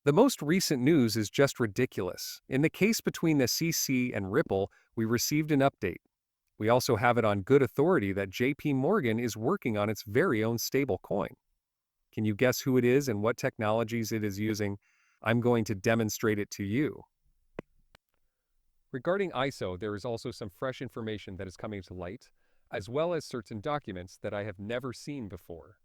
The most recent news is just ridiculous. In the case between the CC and Ripple, we received an update. We also have it on good authority that JP Morgan is working on its very own stablecoin. Can you guess who it is and what technologies it is using? I'm going to demonstrate it to you. Regarding ISO, there is also some fresh information that is coming to light, as well as certain documents that I have never seen before.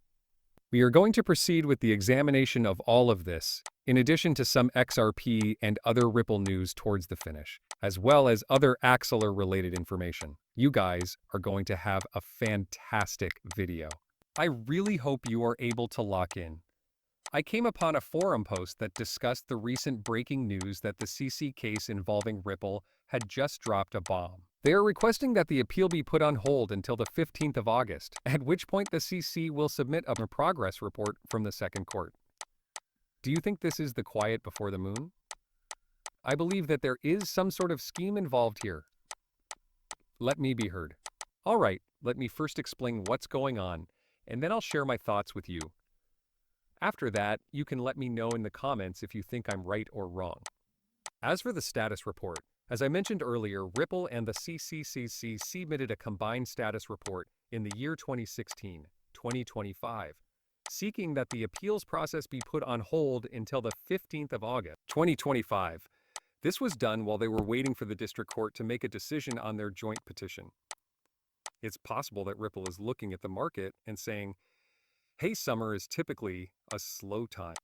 We are going to proceed with the examination of all of this, in addition to some XRP and other Ripple news towards the finish, as well as other Axelar-related information. You guys are going to have a fantastic video. I really hope you are able to lock in. I came upon a forum post that discussed the recent breaking news that the CC case involving Ripple had just dropped a bomb. They are requesting that the appeal be put on hold until the 15th of August, at which point the CC will submit a progress report from the second court. Do you think this is the quiet before the moon? I believe that there is some sort of scheme involved here. Let me be heard. All right, let me first explain what's going on, and then I'll share my thoughts with you. After that, you can let me know in the comments if you think I'm right or wrong. As for the status report, as I mentioned earlier, Ripple and the CCCC submitted a combined status report in the year 2016-2025, seeking that the appeals process be put on hold until the 15th of August, 2025. This was done while they were waiting for the district court to make a decision on their joint petition. It's possible that Ripple is looking at the market and saying, hey, summer is typically a slow time.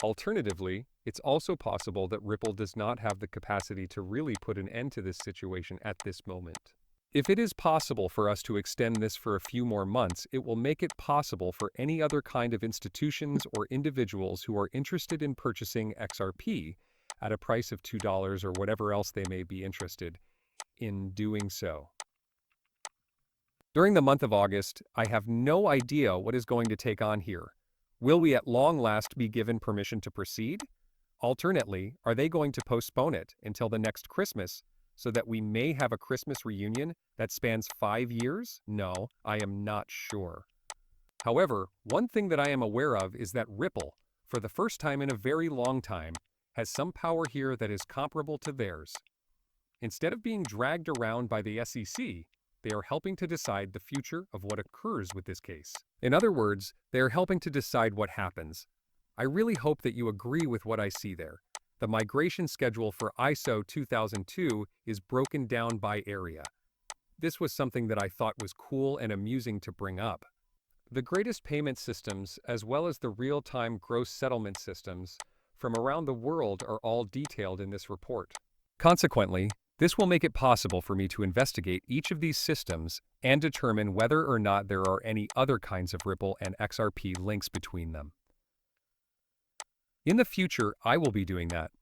Alternatively, it's also possible that Ripple does not have the capacity to really put an end to this situation at this moment. If it is possible for us to extend this for a few more months, it will make it possible for any other kind of institutions or individuals who are interested in purchasing XRP at a price of $2 or whatever else they may be interested in doing so. During the month of August, I have no idea what is going to take on here. Will we at long last be given permission to proceed? Alternately, are they going to postpone it until the next Christmas so that we may have a Christmas reunion that spans 5 years? No, I am not sure. However, one thing that I am aware of is that Ripple, for the first time in a very long time, has some power here that is comparable to theirs. Instead of being dragged around by the SEC, they are helping to decide the future of what occurs with this case. In other words, they are helping to decide what happens. I really hope that you agree with what I see there. The migration schedule for ISO 2002 is broken down by area. This was something that I thought was cool and amusing to bring up. The greatest payment systems, as well as the real-time gross settlement systems from around the world, are all detailed in this report. Consequently, this will make it possible for me to investigate each of these systems and determine whether or not there are any other kinds of Ripple and XRP links between them. In the future, I will be doing that.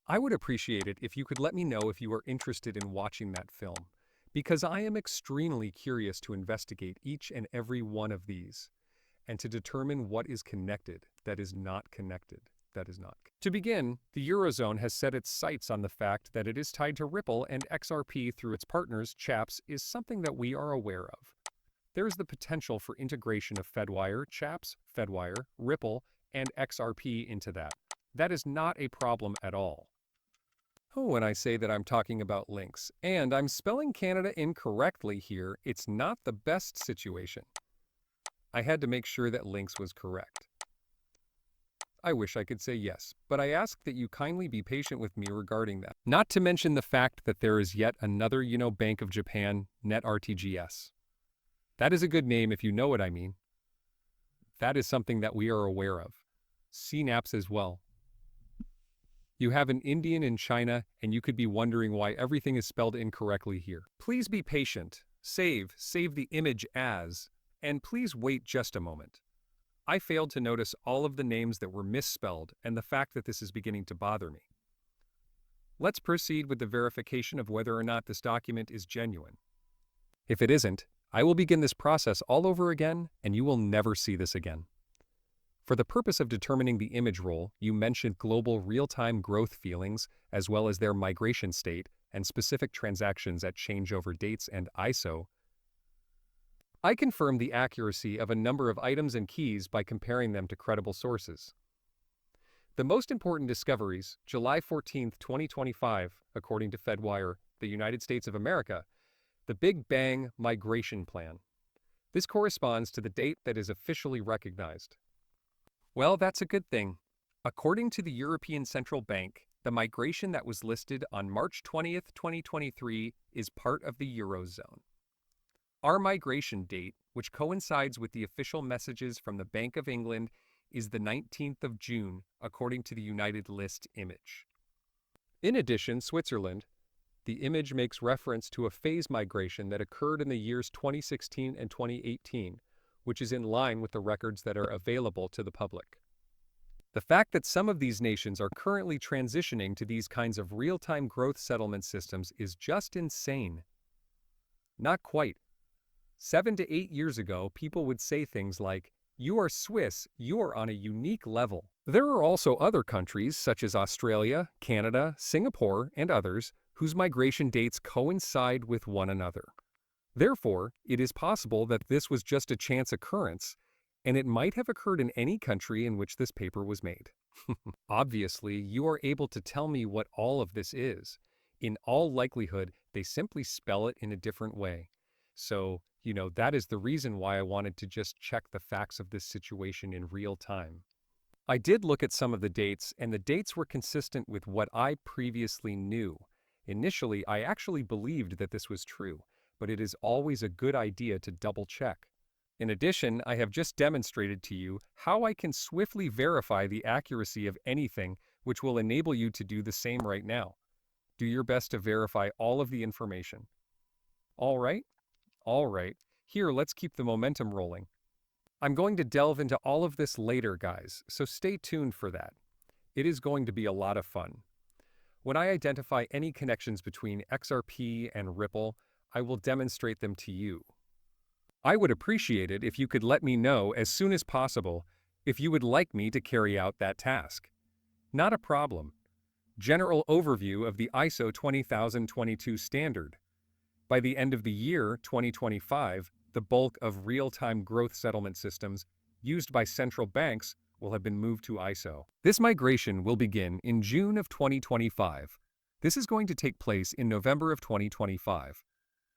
I would appreciate it if you could let me know if you are interested in watching that film, because I am extremely curious to investigate each and every one of these, and to determine what is connected, that is not connected. To begin, the Eurozone has set its sights on the fact that it is tied to Ripple and XRP through its partners, Chaps, is something that we are aware of. There is the potential for integration of Fedwire, Chaps, Fedwire, Ripple, and XRP into that. That is not a problem at all. Oh, and I say that I'm talking about links, and I'm spelling Canada incorrectly here. It's not the best situation. I had to make sure that links was correct. I wish I could say yes, but I ask that you kindly be patient with me regarding that. Not to mention the fact that there is yet another, Bank of Japan, NetRTGS. That is a good name if you know what I mean. That is something that we are aware of. CNAPS as well. You have an Indian in China, and you could be wondering why everything is spelled incorrectly here. Please be patient. Save the image as, and please wait just a moment. I failed to notice all of the names that were misspelled and the fact that this is beginning to bother me. Let's proceed with the verification of whether or not this document is genuine. If it isn't, I will begin this process all over again, and you will never see this again. For the purpose of determining the image role, you mentioned global real-time growth feelings, as well as their migration state and specific transactions at changeover dates and ISO. I confirmed the accuracy of a number of items and keys by comparing them to credible sources. The most important discoveries, July 14, 2025, according to FedWire, the United States of America, the Big Bang Migration Plan. This corresponds to the date that is officially recognized. Well, that's a good thing. According to the European Central Bank, the migration that was listed on March 20th, 2023 is part of the Eurozone. Our migration date, which coincides with the official messages from the Bank of England, is the 19th of June, according to the United List image. In addition, Switzerland, the image makes reference to a phase migration that occurred in the years 2016 and 2018, which is in line with the records that are available to the public. The fact that some of these nations are currently transitioning to these kinds of real-time growth settlement systems is just insane. Not quite. 7 to 8 years ago, people would say things like, "You are Swiss, you are on a unique level." There are also other countries, such as Australia, Canada, Singapore, and others, whose migration dates coincide with one another. Therefore, it is possible that this was just a chance occurrence, and it might have occurred in any country in which this paper was made. Obviously, you are able to tell me what all of this is. In all likelihood, they simply spell it in a different way. So, that is the reason why I wanted to just check the facts of this situation in real time. I did look at some of the dates, and the dates were consistent with what I previously knew. Initially, I actually believed that this was true, but it is always a good idea to double-check. In addition, I have just demonstrated to you how I can swiftly verify the accuracy of anything, which will enable you to do the same right now. Do your best to verify all of the information. All right? All right. Here, let's keep the momentum rolling. I'm going to delve into all of this later, guys, so stay tuned for that. It is going to be a lot of fun. When I identify any connections between XRP and Ripple, I will demonstrate them to you. I would appreciate it if you could let me know as soon as possible if you would like me to carry out that task. Not a problem. General overview of the ISO 20022 standard. By the end of the year 2025, the bulk of real-time growth settlement systems used by central banks will have been moved to ISO. This migration will begin in June of 2025. This is going to take place in November of 2025.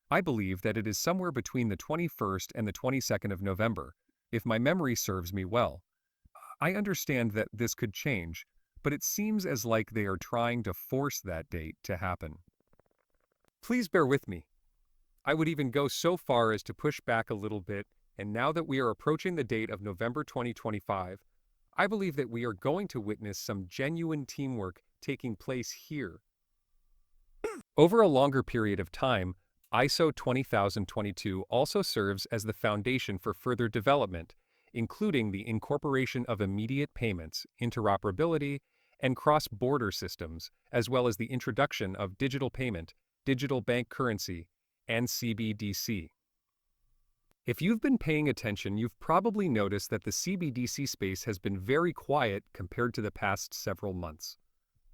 I believe that it is somewhere between the 21st and the 22nd of November, if my memory serves me well. I understand that this could change, but it seems as like they are trying to force that date to happen. Please bear with me. I would even go so far as to push back a little bit, and now that we are approaching the date of November 2025, I believe that we are going to witness some genuine teamwork taking place here. Over a longer period of time, ISO 20022 also serves as the foundation for further development, including the incorporation of immediate payments, interoperability, and cross-border systems, as well as the introduction of digital payment, digital bank currency, and CBDC. If you've been paying attention, you've probably noticed that the CBDC space has been very quiet compared to the past several months.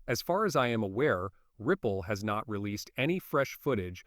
As far as I am aware, Ripple has not released any fresh footage